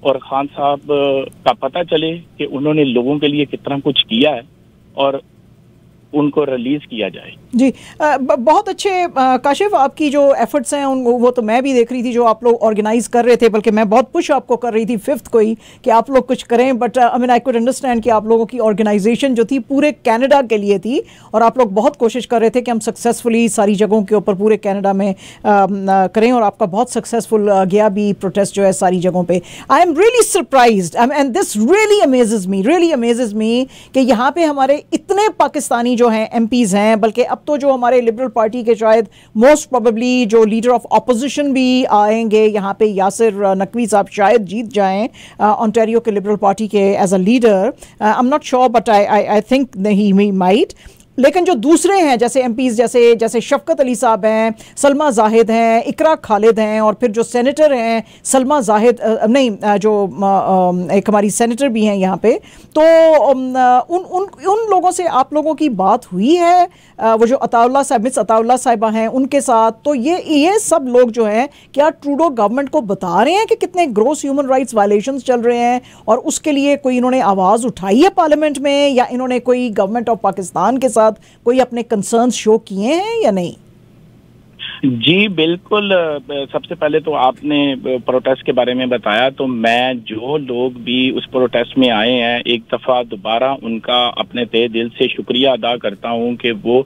اور خان صاحب کا پتہ چلے کہ انہوں نے لوگوں کے لیے کتنا کچھ کیا ہے اور ان کو ریلیز کیا جائے. جی بہت اچھے کاشف، آپ کی جو ایفرٹس ہیں وہ تو میں بھی دیکھ رہی تھی جو آپ لوگ آرگنائز کر رہے تھے، بلکہ میں بہت پش آپ کو کر رہی تھی 5 کو ہی کہ آپ لوگ کچھ کریں، بٹ آئی کوڈ انڈرسٹینڈ کہ آپ لوگوں کی آرگنائزیشن جو تھی پورے کینیڈا کے لیے تھی اور آپ لوگ بہت کوشش کر رہے تھے کہ ہم سکسیزفلی ساری جگہوں کے اوپر پورے کینیڈا میں کریں، اور آپ کا بہت سکسیزفل گیا بھی پروٹیسٹ جو ہے ساری جگہوں پہ. I am really surprised and this really amazes me کہ یہاں پہ ہمارے اتنے پاکستانی جو ہیں ایم پیز ہیں، بلکہ اب تو جو ہمارے لبرل پارٹی کے شاید موسٹ پروبیبلی جو لیڈر آف اپوزیشن بھی آئیں گے یہاں پہ، یاسر نقوی صاحب شاید جیت جائیں اونٹاریو کے لبرل پارٹی کے as a leader. I am not sure but I think he might. لیکن جو دوسرے ہیں جیسے ایم پیز جیسے شفقت علی صاحب ہیں، سلمہ زاہد ہیں، اقرا خالد ہیں، اور پھر جو سینیٹر ہیں سلمہ زاہد جو ایک ہماری سینیٹر بھی ہیں یہاں پہ، تو ان لوگوں سے آپ لوگوں کی بات ہوئی ہے؟ وہ جو عطا اللہ صاحب مس عطا اللہ صاحبہ ہیں ان کے ساتھ، تو یہ سب لوگ جو ہیں کیا ٹروڈو گورنمنٹ کو بتا رہے ہیں کہ کتنے گروس ہیومن رائٹس وائلیشنز چل رہے ہیں، اور اس کے لیے کوئی انہوں نے آواز اٹھائی ہے پارلیمنٹ میں، یا انہوں نے کوئی گورنمنٹ آف پاکستان کے ساتھ کوئی اپنے کنسرنز شو کیے ہیں یا نہیں؟ جی بالکل. سب سے پہلے تو آپ نے پروٹیسٹ کے بارے میں بتایا، تو میں جو لوگ بھی اس پروٹیسٹ میں آئے ہیں ایک دفعہ دوبارہ ان کا اپنے تہ دل سے شکریہ ادا کرتا ہوں کہ وہ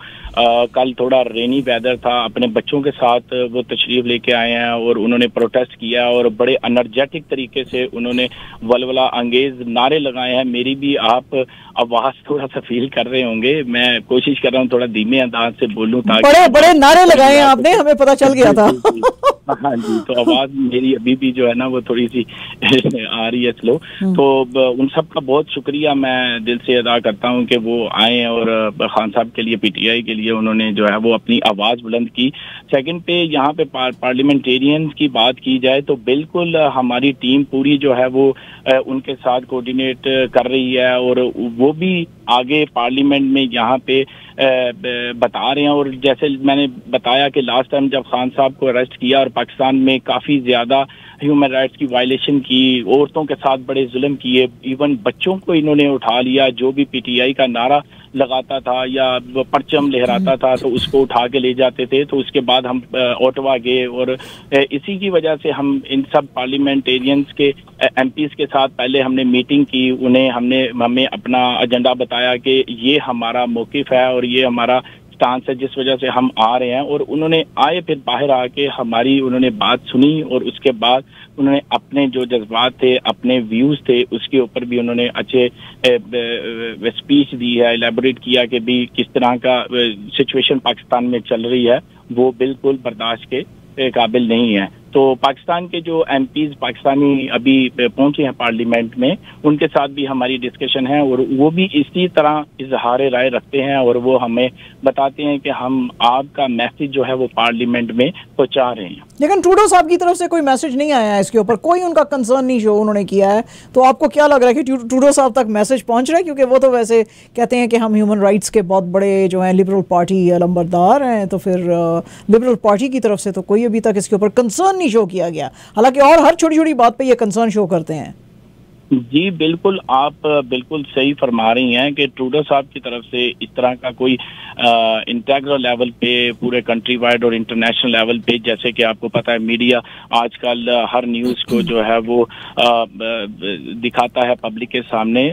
کل تھوڑا رینی ویدر تھا، اپنے بچوں کے ساتھ وہ تشریف لے کے آئے ہیں اور انہوں نے پروٹیسٹ کیا اور بڑے انرجیٹک طریقے سے انہوں نے ولولہ انگیز نعرے لگائے ہیں. میری بھی آپ آواز تھوڑا سا فیل کر رہے ہوں گے، میں کوشش کر رہا ہوں تھوڑا دھیمے انداز سے بولوں تاکہ بڑے نعرے لگائے ہیں آپ نے، ہمیں پتہ چل گیا تھا. ہاں جی، تو آواز میری ابھی بھی جو ہے نا وہ تھوڑی سی آ رہی ہے سلو. تو ان سب کا بہت شکریہ میں دل سے ادا کرتا ہوں کہ وہ آئے اور خان صاحب کے لیے پی ٹی آئی کے لیے انہوں نے جو ہے وہ اپنی آواز بلند کی. سیکنڈ پہ یہاں پہ پارلیمنٹیرینز کی بات کی جائے تو بالکل ہماری ٹیم پوری جو ہے وہ ان کے ساتھ کوآرڈینیٹ کر رہی ہے، اور وہ بھی آگے پارلیمنٹ میں یہاں پہ بتا رہے ہیں. اور جیسے میں نے بتایا کہ لاسٹ ٹائم جب خان صاحب کو اریسٹ کیا اور پاکستان میں کافی زیادہ ہیومن رائٹس کی وائلیشن کی، عورتوں کے ساتھ بڑے ظلم کیے، ایون بچوں کو انہوں نے اٹھا لیا، جو بھی پی ٹی آئی کا نعرہ لگاتا تھا یا پرچم لہراتا تھا تو اس کو اٹھا کے لے جاتے تھے. تو اس کے بعد ہم اوٹوا گئے اور اسی کی وجہ سے ہم ان سب پارلیمنٹیرینز کے ایم پیز کے ساتھ پہلے ہم نے میٹنگ کی، ہمیں اپنا ایجنڈا بتایا کہ یہ ہمارا موقف ہے اور یہ ہمارا سٹانس ہے جس وجہ سے ہم آ رہے ہیں. اور انہوں نے آئے، پھر باہر آ کے انہوں نے بات سنی اور اس کے بعد انہوں نے اپنے جو جذبات تھے، اپنے ویوز تھے، اس کے اوپر بھی انہوں نے اچھے اسپیچ دی ہے، الیبوریٹ کیا کہ بھی کس طرح کا سچویشن پاکستان میں چل رہی ہے وہ بالکل برداشت کے قابل نہیں ہے. تو پاکستان کے جو ایم پیز پاکستانی ابھی پہنچے ہیں پارلیمنٹ میں، ان کے ساتھ بھی ہماری ڈسکشن ہے اور وہ بھی اسی طرح اظہار رائے رکھتے ہیں اور وہ ہمیں بتاتے ہیں کہ ہم آپ کا میسج جو ہے وہ پارلیمنٹ میں پہنچا رہے ہیں. لیکن ٹروڈو صاحب کی طرف سے کوئی میسج نہیں آیا ہے اس کے اوپر، کوئی ان کا کنسرن نہیں شو انہوں نے کیا ہے. تو آپ کو کیا لگ رہا ہے کہ ٹروڈو صاحب تک میسج پہنچ رہا ہے؟ کیونکہ وہ تو ویسے کہتے ہیں کہ ہم ہیومن رائٹس کے بہت بڑے جو ہیں لبرل پارٹی علمبردار ہیں، تو پھر لبرل پارٹی کی طرف سے تو کوئی ابھی تک اس کے اوپر کنسرن نہیں شو کیا گیا، حالانکہ اور ہر چھوٹی چھوٹی بات پہ یہ کنسرن شو کرتے ہیں. جی بالکل، آپ بالکل صحیح فرما رہی ہیں کہ ٹروڈو صاحب کی طرف سے اس طرح کا کوئی انٹیگرل لیول پہ پورے کنٹری وائڈ اور انٹرنیشنل لیول پہ، جیسے کہ آپ کو پتہ ہے میڈیا آج کل ہر نیوز کو جو ہے وہ دکھاتا ہے پبلک کے سامنے.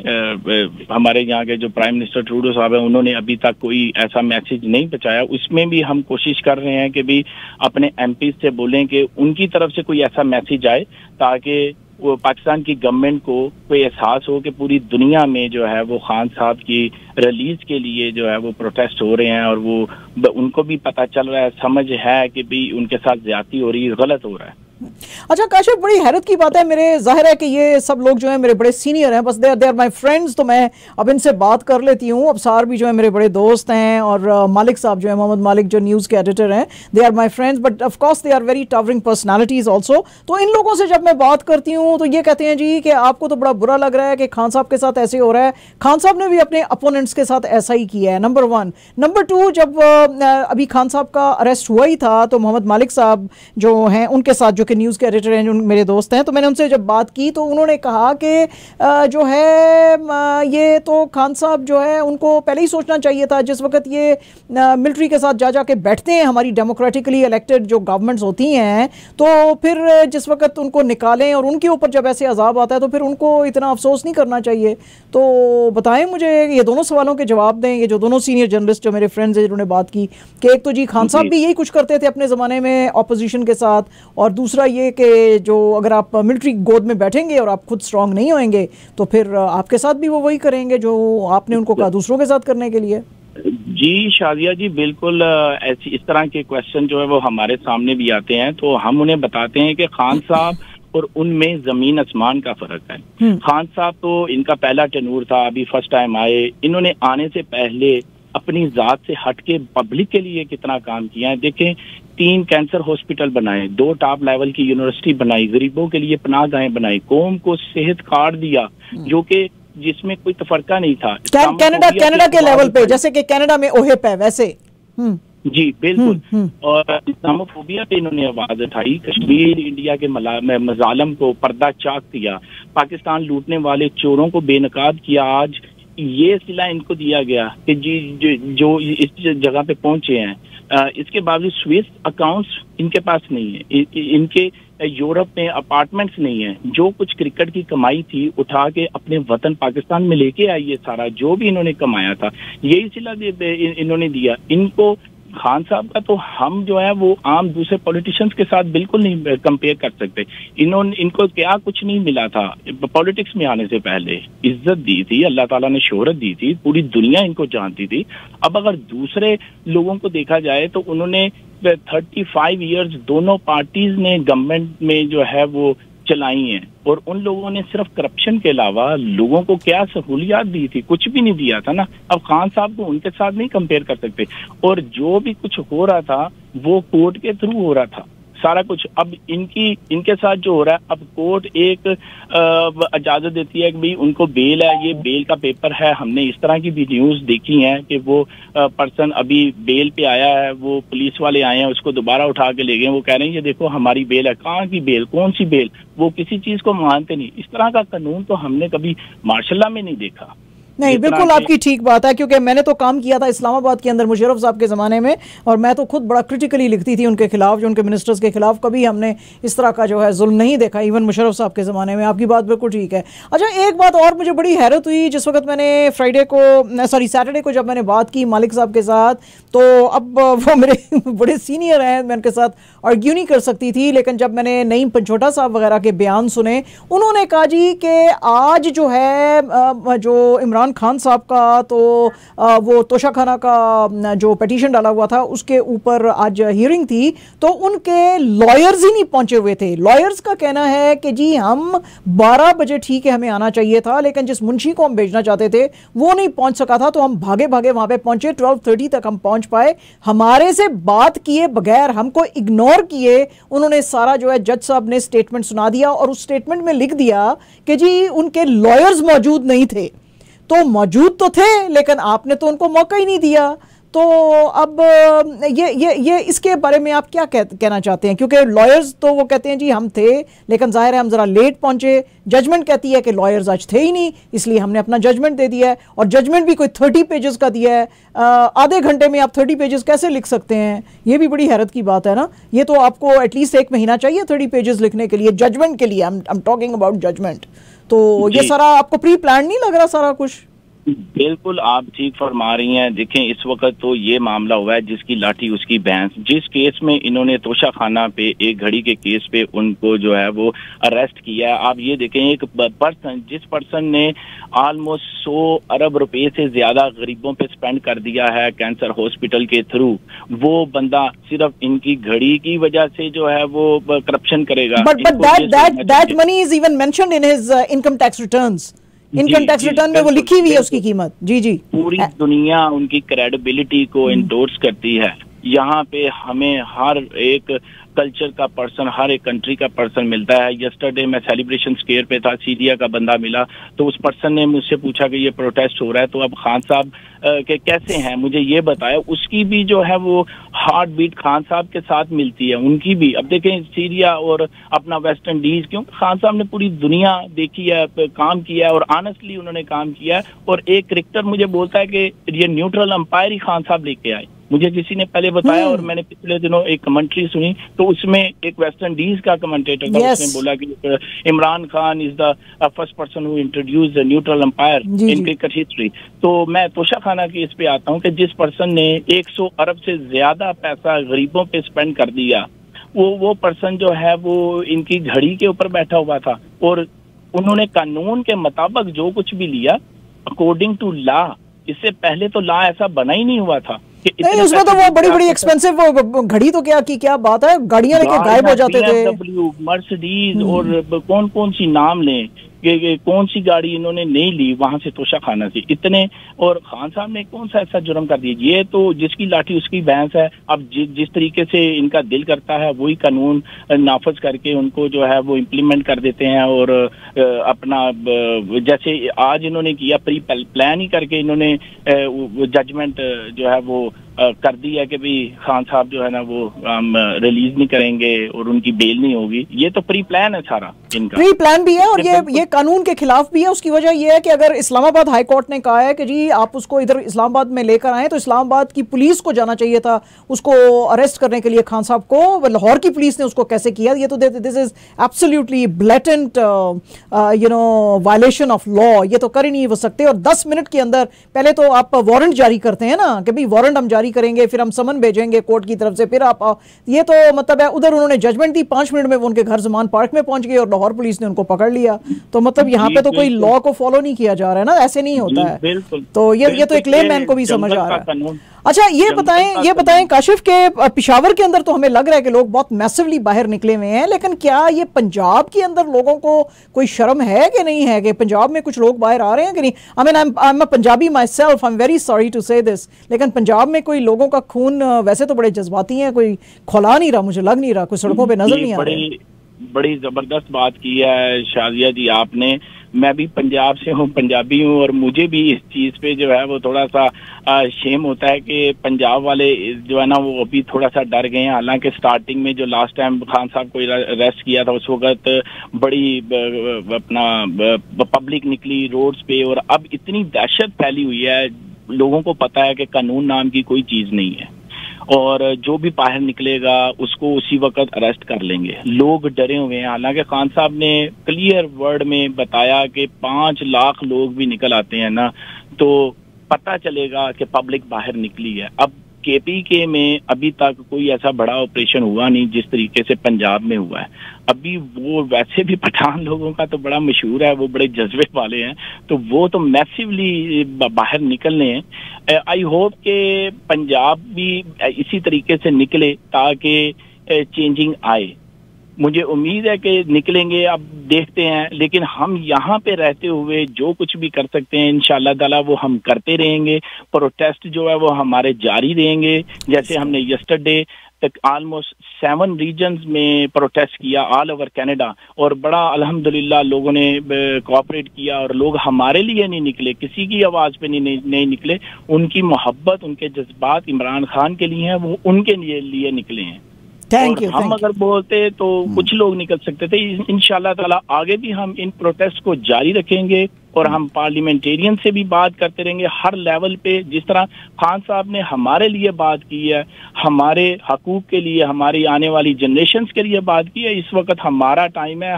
ہمارے یہاں کے جو پرائم منسٹر ٹروڈو صاحب ہیں انہوں نے ابھی تک کوئی ایسا میسج نہیں پہنچایا. اس میں بھی ہم کوشش کر رہے ہیں کہ بھی اپنے ایم پیز سے بولیں کہ ان کی طرف سے کوئی ایسا میسج آئے تاکہ وہ پاکستان کی گورنمنٹ کو کوئی احساس ہو کہ پوری دنیا میں جو ہے وہ خان صاحب کی ریلیز کے لیے جو ہے وہ پروٹیسٹ ہو رہے ہیں، اور وہ ان کو بھی پتہ چل رہا ہے، سمجھ ہے کہ بھی ان کے ساتھ زیادتی ہو رہی ہے، غلط ہو رہا ہے. اچھا کاشف، بڑی حیرت کی بات ہے، میرے ظاہر ہے کہ یہ سب لوگ جو ہیں میرے بڑے سینئر ہیں، بس دے آر مائی فرینڈز، تو میں اب ان سے بات کر لیتی ہوں. ابصار بھی جو ہے میرے بڑے دوست ہیں، اور مالک صاحب جو ہیں، محمد مالک جو نیوز کے ایڈیٹر ہیں، they are my friends, but of course they are very towering personalities also. تو ان لوگوں سے جب میں بات کرتی ہوں تو یہ کہتے ہیں جی کہ آپ کو تو بڑا برا لگ رہا ہے کہ خان صاحب کے ساتھ ایسے ہو رہا ہے. خان صاحب نے بھی اپنے اپوننٹس کے ساتھ ایسا ہی کیا ہے، نمبر 1. نمبر 2، جب ابھی خان صاحب کا اریسٹ ہوا ہی تھا تو محمد مالک صاحب جو ہیں ان کے ساتھ جو کہ نیوز کے ایڈیٹر ہیں جو میرے دوست ہیں, تو میں نے ان سے جب بات کی تو انہوں نے کہا کہ جو ہے یہ تو خان صاحب جو ہے ان کو پہلے ہی سوچنا چاہیے تھا, جس وقت یہ ملٹری کے ساتھ جا کے بیٹھتے ہیں ہماری ڈیموکریٹکلی الیکٹڈ جو گورنمنٹس ہوتی ہیں, تو پھر جس وقت ان کو نکالیں اور ان کے اوپر جب ایسے عذاب آتا ہے تو پھر ان کو اتنا افسوس نہیں کرنا چاہیے. تو بتائیں مجھے یہ دونوں سوالوں کے جواب دیں, یہ جو دونوں سینئر جرنلسٹ جو میرے فرینڈز ہیں جنہوں نے بات کی, کہ ایک تو جی خان صاحب بھی یہی کچھ کرتے تھے اپنے زمانے میں اپوزیشن کے ساتھ, اور دوسرا یہ کہ جو اگر آپ ملٹری گود میں بیٹھیں گے اور آپ خود اسٹرانگ نہیں ہوئیں گے تو پھر آپ کے ساتھ بھی وہ وہی کریں گے جو آپ نے ان کو کہا دوسروں کے ساتھ کرنے کے لیے. جی شادیہ جی بالکل ایسی اس طرح کے کویشچن جو ہے وہ ہمارے سامنے بھی آتے ہیں تو ہم انہیں بتاتے ہیں کہ خان صاحب اور ان میں زمین آسمان کا فرق ہے. خان صاحب تو ان کا پہلا ٹینور تھا, ابھی فرسٹ ٹائم آئے, انہوں نے آنے سے پہلے اپنی ذات سے ہٹ کے پبلک کے لیے کتنا کام کیا ہے. دیکھیں 3 کینسر ہاسپٹل بنائے, 2 ٹاپ لیول کی یونیورسٹی بنائی, غریبوں کے لیے پناہ گاہیں بنائی, قوم کو صحت کارڈ دیا جو کہ جس میں کوئی تفرقہ نہیں تھا. کینیڈا کے لیول پہ, جیسے کہ کینیڈا میں اوہپ ہے ویسے. جی بالکل. اور اسلاموفوبیا پہ انہوں نے آواز اٹھائی, کشمیر انڈیا کے مظالم کو پردہ چاک کیا, پاکستان لوٹنے والے چوروں کو بے نقاب کیا. آج یہ صلہ ان کو دیا گیا کہ جی جو اس جگہ پہ پہنچے ہیں, اس کے باوجود سوئس اکاؤنٹس ان کے پاس نہیں ہے, ان کے یورپ میں اپارٹمنٹس نہیں ہیں. جو کچھ کرکٹ کی کمائی تھی اٹھا کے اپنے وطن پاکستان میں لے کے آئی, یہ سارا جو بھی انہوں نے کمایا تھا یہی صلہ انہوں نے دیا. ان کو خان صاحب کا تو ہم جو ہے وہ عام دوسرے پولیٹیشنز کے ساتھ بالکل نہیں کمپیئر کر سکتے. ان کو کیا کچھ نہیں ملا تھا پولیٹکس میں آنے سے پہلے. عزت دی تھی, اللہ تعالیٰ نے شہرت دی تھی, پوری دنیا ان کو جانتی تھی. اب اگر دوسرے لوگوں کو دیکھا جائے تو انہوں نے 35 ایئرز دونوں پارٹیز نے گورنمنٹ میں جو ہے وہ چلائی ہیں, اور ان لوگوں نے صرف کرپشن کے علاوہ لوگوں کو کیا سہولیات دی تھی, کچھ بھی نہیں دیا تھا نا. اب خان صاحب کو ان کے ساتھ نہیں کمپیئر کر سکتے. اور جو بھی کچھ ہو رہا تھا وہ کورٹ کے تھرو ہو رہا تھا سارا کچھ. اب ان کے ساتھ جو ہو رہا ہے, اب کورٹ ایک اجازت دیتی ہے کہ بھئی ان کو بیل ہے, یہ بیل کا پیپر ہے. ہم نے اس طرح کی بھی نیوز دیکھی ہیں کہ وہ پرسن ابھی بیل پہ آیا ہے, وہ پولیس والے آئے ہیں, اس کو دوبارہ اٹھا کے لے گئے. وہ کہہ رہے ہیں یہ دیکھو ہماری بیل ہے. کہاں کی بیل, کون سی بیل؟ وہ کسی چیز کو مانتے نہیں. اس طرح کا قانون تو ہم نے کبھی مارشل لا میں نہیں دیکھا. نہیں بالکل آپ کی ٹھیک بات ہے, کیونکہ میں نے تو کام کیا تھا اسلام آباد کے اندر مشرف صاحب کے زمانے میں, اور میں تو خود بڑا کرٹیکلی لکھتی تھی ان کے خلاف, جو ان کے منسٹرز کے خلاف. کبھی ہم نے اس طرح کا جو ہے ظلم نہیں دیکھا, ایون مشرف صاحب کے زمانے میں. آپ کی بات بالکل ٹھیک ہے. اچھا ایک بات اور مجھے بڑی حیرت ہوئی جس وقت میں نے سیٹرڈے کو جب میں نے بات کی مالک صاحب کے ساتھ, تو اب وہ میرے بڑے سینئر ہیں, میں ان کے ساتھ آرگیو نہیں کر سکتی تھی, لیکن جب میں نے نعیم پنچھوٹا صاحب وغیرہ کے بیان سنے, انہوں نے کہا جی کہ آج جو ہے جو عمران خان صاحب کا تو وہ توشہ خانہ کا جو پیٹیشن ڈالا ہوا تھا اس کے اوپر آج ہیئرنگ تھی, تو ان کے لائرز ہی نہیں پہنچے ہوئے تھے. لائرز کا کہنا ہے کہ جی ہم 12 بجے ٹھیک ہے ہمیں آنا چاہیے تھا, لیکن جس منشی کو ہم بھیجنا چاہتے تھے وہ نہیں پہنچ سکا تھا, تو ہم بھاگے وہاں پہ پہنچے. 12:30 تک ہم پہنچ پائے. ہمارے سے بات کیے بغیر, ہم کو اگنور کیے, انہوں نے سارا جو ہے جج صاحب نے اسٹیٹمنٹ سنا دیا, اور اس اسٹیٹمنٹ میں لکھ دیا کہ جی ان کے لائرز موجود نہیں تھے. تو موجود تو تھے لیکن آپ نے تو ان کو موقع ہی نہیں دیا. تو اب یہ اس کے بارے میں آپ کیا کہنا چاہتے ہیں؟ کیونکہ لائرز تو وہ کہتے ہیں جی ہم تھے, لیکن ظاہر ہے ہم ذرا لیٹ پہنچے. ججمنٹ کہتی ہے کہ لائرز آج تھے ہی نہیں, اس لیے ہم نے اپنا ججمنٹ دے دیا ہے, اور ججمنٹ بھی کوئی 30 پیجز کا دیا ہے. آدھے گھنٹے میں آپ 30 پیجز کیسے لکھ سکتے ہیں؟ یہ بھی بڑی حیرت کی بات ہے نا. یہ تو آپ کو ایٹ لیسٹ 1 مہینہ چاہیے 30 پیجز لکھنے کے لیے, ججمنٹ کے لیے. I'm talking about judgment. تو یہ سارا آپ کو پری پلان نہیں لگ رہا سارا کچھ؟ بالکل آپ ٹھیک فرما رہی ہیں. دیکھیں اس وقت تو یہ معاملہ ہوا ہے جس کی لاٹھی اس کی بھینس. جس کیس میں انہوں نے توشہ خانہ پہ ایک گھڑی کے کیس پہ ان کو جو ہے وہ اریسٹ کیا ہے. آپ یہ دیکھیں ایک جس پرسن نے آلموسٹ 100 ارب روپے سے زیادہ غریبوں پہ سپینڈ کر دیا ہے کینسر ہاسپٹل کے تھرو, وہ بندہ صرف ان کی گھڑی کی وجہ سے جو ہے وہ کرپشن کرے گا. But that money is even mentioned in his income tax returns. Income tax return میں وہ لکھی ہوئی ہے اس کی قیمت. جی پوری دنیا ان کی کریڈیبلٹی کو انڈورس کرتی ہے. یہاں پہ ہمیں ہر ایک کلچر کا پرسن، ہر ایک کنٹری کا پرسن ملتا ہے. یسٹرڈے میں سیلیبریشن اسکیئر پہ تھا، سیریا کا بندہ ملا، تو اس پرسن نے مجھ سے پوچھا کہ یہ پروٹیسٹ ہو رہا ہے تو اب خان صاحب کہ کیسے ہیں، مجھے یہ بتایا. اس کی بھی جو ہے وہ ہارٹ بیٹ خان صاحب کے ساتھ ملتی ہے، ان کی بھی. اب دیکھیں سیریا اور اپنا ویسٹ انڈیز، کیونکہ خان صاحب نے پوری دنیا دیکھی ہے، کام کیا ہے اور آنےسٹلی انہوں نے کام کیا ہے. اور ایک کرکٹر مجھے بولتا ہے کہ یہ نیوٹرل امپائر ہی خان صاحب لے کے آئے. مجھے کسی نے پہلے بتایا اور میں نے پچھلے دنوں ایک کمنٹری سنی تو اس میں ایک ویسٹ انڈیز کا کمنٹیٹر تھا، اس نے بولا کہ Imran Khan is the first person who introduce the neutral umpire in cricket history. تو میں توشہ خانہ کی اس پہ آتا ہوں کہ جس پرسن نے 100 ارب سے زیادہ پیسہ غریبوں پہ اسپینڈ کر دیا، وہ پرسن جو ہے وہ ان کی گھڑی کے اوپر بیٹھا ہوا تھا اور انہوں نے قانون کے مطابق جو کچھ بھی لیا اکارڈنگ ٹو لا. اس سے پہلے تو لا ایسا بنا ہی نہیں ہوا تھا. نہیں اس میں تو وہ بڑی بڑی ایکسپینسو گھڑی تو کیا بات ہے، گاڑیاں لے کے غائب ہو جاتے تھے. مرسڈیز اور کون سی نام لیں کہ کون سی گاڑی انہوں نے نہیں لی وہاں سے توشہ خانہ سے اتنے. اور خان صاحب نے کون سا ایسا جرم کر دیا؟ یہ تو جس کی لاٹھی اس کی بھینس ہے. اب جس طریقے سے ان کا دل کرتا ہے وہی قانون نافذ کر کے ان کو جو ہے وہ امپلیمنٹ کر دیتے ہیں. اور اپنا جیسے آج انہوں نے کیا پری پلان ہی کر کے انہوں نے ججمنٹ جو ہے وہ کر دی ہے کہ بھی خان صاحب جو ہے نا وہ ریلیز نہیں کریں گے اور ان کی بیل نہیں ہوگی. یہ تو پری پلان ہے سارا ان کا، پری پلان بھی ہے اور یہ قانون کے خلاف بھی ہے. اس کی وجہ یہ ہے کہ اگر اسلام آباد ہائی کورٹ نے کہا ہے کہ جی آپ اس کو ادھر اسلام آباد میں لے کر آئیں تو اسلام آباد کی پولیس کو جانا چاہیے تھا اس کو اریسٹ کرنے کے لیے خان صاحب کو. لاہور کی پولیس نے اس کو کیسے کیا؟ یہ تو this is absolutely blatant violation of law. یہ تو کر ہی نہیں سکتے. اور 10 منٹ کے اندر پہلے تو آپ وارنٹ جاری کرتے ہیں نا کہ بھئی وارنٹ ہم جاری کریں گے، پھر ہم سمن بھیجیں گے کورٹ کی طرف سے، پھر آپ یہ تو مطلب ہے ادھر انہوں نے ججمنٹ دی 5 منٹ میں وہ ان کے گھر زمان پارک میں پہنچ گئے اور لاہور پولیس نے ان کو پکڑ لیا. تو مطلب یہاں پہ تو کوئی لا کو فالو نہیں کیا جا رہا ہے نا، ایسے نہیں ہوتا ہے. تو یہ تو ایک لے مین کو بھی سمجھ آ رہا ہے. اچھا یہ بتائیں کاشف کے پشاور کے اندر تو ہمیں لگ رہا ہے کہ لوگ بہت میسولی باہر نکلے ہوئے ہیں، لیکن کیا یہ پنجاب کے اندر لوگوں کو کوئی شرم ہے کہ نہیں ہے کہ پنجاب میں کچھ لوگ باہر آ رہے ہیں کہ نہیں؟ I mean I'm a Punjabi myself, I'm very sorry to say this، لیکن پنجاب میں کوئی لوگوں کا خون ویسے تو بڑے جذباتی ہیں، کوئی کھلا نہیں رہا، مجھے لگ نہیں رہا، کوئی سڑکوں پہ نظر نہیں آ رہا. بڑی زبردست بات کی ہے شازیہ جی آپ نے. میں بھی پنجاب سے ہوں، پنجابی ہوں، اور مجھے بھی اس چیز پہ جو ہے وہ تھوڑا سا شیم ہوتا ہے کہ پنجاب والے جو ہے نا وہ ابھی تھوڑا سا ڈر گئے ہیں. حالانکہ سٹارٹنگ میں جو لاسٹ ٹائم خان صاحب کو اریسٹ کیا تھا اس وقت بڑی اپنا پبلک نکلی روڈز پہ، اور اب اتنی دہشت پھیلی ہوئی ہے، لوگوں کو پتا ہے کہ قانون نام کی کوئی چیز نہیں ہے اور جو بھی باہر نکلے گا اس کو اسی وقت اریسٹ کر لیں گے. لوگ ڈرے ہوئے ہیں. حالانکہ خان صاحب نے کلیئر ورڈ میں بتایا کہ 5 لاکھ لوگ بھی نکل آتے ہیں نا تو پتہ چلے گا کہ پبلک باہر نکلی ہے. اب کے پی کے میں ابھی تک کوئی ایسا بڑا آپریشن ہوا نہیں جس طریقے سے پنجاب میں ہوا ہے. ابھی وہ ویسے بھی پٹھان لوگوں کا تو بڑا مشہور ہے، وہ بڑے جذبے والے ہیں، تو وہ تو میسیولی باہر نکلنے ہیں. آئی ہوپ کہ پنجاب بھی اسی طریقے سے نکلے تاکہ چینجنگ آئے. مجھے امید ہے کہ نکلیں گے، اب دیکھتے ہیں. لیکن ہم یہاں پہ رہتے ہوئے جو کچھ بھی کر سکتے ہیں انشاءاللہ تعالی وہ ہم کرتے رہیں گے. پروٹیسٹ جو ہے وہ ہمارے جاری رہیں گے. جیسے ہم نے یسٹرڈے تک آلموسٹ 7 ریجنز میں پروٹیسٹ کیا آل اوور کینیڈا، اور بڑا الحمدللہ لوگوں نے کوآپریٹ کیا اور لوگ ہمارے لیے نہیں نکلے، کسی کی آواز پہ نہیں نکلے. ان کی محبت، ان کے جذبات عمران خان کے لیے ہیں، وہ ان کے لیے نکلے ہیں. ہم اگر بولتے تو کچھ لوگ نکل سکتے تھے. انشاءاللہ تعالی آگے بھی ہم ان پروٹیسٹ کو جاری رکھیں گے اور ہم پارلیمنٹیرین سے بھی بات کرتے رہیں گے ہر لیول پہ. جس طرح خان صاحب نے ہمارے لیے بات کی ہے، ہمارے حقوق کے لیے، ہماری آنے والی جنریشنز کے لیے بات کی ہے، اس وقت ہمارا ٹائم ہے،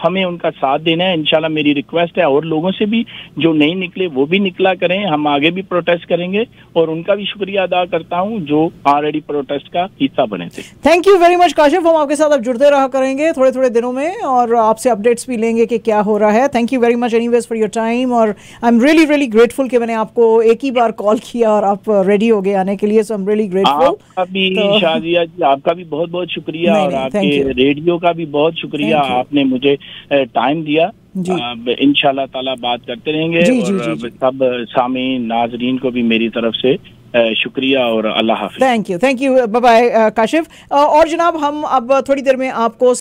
ہمیں ان کا ساتھ دینا ہے. انشاءاللہ میری ریکویسٹ ہے اور لوگوں سے بھی جو نہیں نکلے وہ بھی نکلا کریں. ہم آگے بھی پروٹیسٹ کریں گے اور ان کا بھی شکریہ ادا کرتا ہوں جو آلریڈی پروٹیسٹ کا حصہ بنے تھے. تھینک یو ویری مچ کاشف. ہم آپ کے ساتھ اب جڑتے رہا کریں گے تھوڑے دنوں میں اور آپ سے اپڈیٹس بھی لیں گے کہ کیا ہو رہا ہے. Thank you very much anyways for your time, اور آئی ایم ریئلی گریٹفل کہ میں نے آپ کو ایک ہی بار کال کیا اور آپ ریڈی ہو گئے آنے کے لیے. سو آئی ایم ریئلی گریٹفل. آپ کا بھی شازیہ جی، آپ کا بھی بہت بہت شکریہ، اور آپ کے ریڈیو کا بھی بہت شکریہ، آپ نے مجھے ٹائم دیا. انشاءاللہ تعالی بات کرتے رہیں گے اور سب سامعین ناظرین کو بھی میری طرف سے شکریہ اور اللہ حافظ. Thank you bye bye Kashif. اور جناب ہم اب تھوڑی دیر میں آپ کو